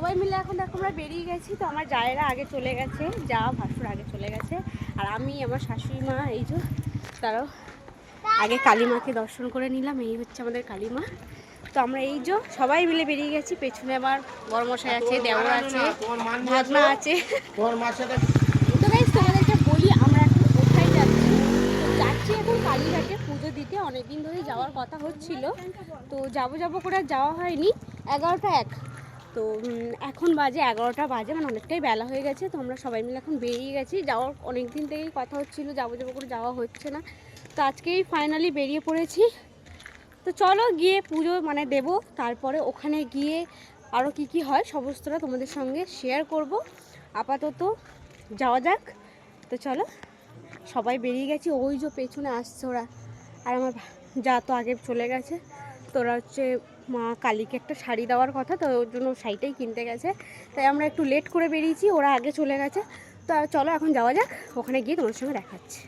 সবাই মিলে এখন দেখো আমরা বেরিয়ে গেছি। তো আমার জায়েরা আগে চলে গেছে, যা ভাসুর আগে চলে গেছে, আর আমি আমার শাশুড়ি মা এই যে তারাও আগে কালীমাকে দর্শন করে নিলাম। এই হচ্ছে আমাদের কালীমা। তো আমরা এই যে সবাই মিলে বেরিয়ে গেছি। পেছনে আমার বড়মশাই আছে, দেওর আছে, ভাগনা আছে। তো গাইস তোমাদেরকে বলি আমরা এখন কোথায় যাচ্ছি। তো যাচ্ছি এখন কালীঘাটে পুজো দিতে। অনেকদিন ধরেই যাওয়ার কথা হচ্ছিল, তো যাবো করে যাওয়া হয়নি। 11টা 1, তো এখন বাজে 11টা বাজে, মানে অনেকটাই বেলা হয়ে গেছে। তো আমরা সবাই মিলে এখন বেরিয়ে গেছি। যাওয়ার অনেক দিন থেকেই কথা হচ্ছিলো, যাবো করে যাওয়া হচ্ছে না। তো আজকেই ফাইনালি বেরিয়ে পড়েছি। তো চলো গিয়ে পুজো মানে দেবো, তারপরে ওখানে গিয়ে আরও কি হয় সমস্তটা তোমাদের সঙ্গে শেয়ার করব। আপাতত যাওয়া যাক। তো চলো সবাই বেরিয়ে গেছি। ওই যে পেছনে আসছে ওরা, আর আমার যা তো আগে চলে গেছে। তো ওরা হচ্ছে মা কালীকে একটা শাড়ি দেওয়ার কথা, তো ওর জন্য শাড়িটাই কিনতে গেছে। তাই আমরা একটু লেট করে বেরিয়েছি, ওরা আগে চলে গেছে। তো চলো এখন যাওয়া যাক, ওখানে গিয়ে তোমার সঙ্গে দেখাচ্ছি।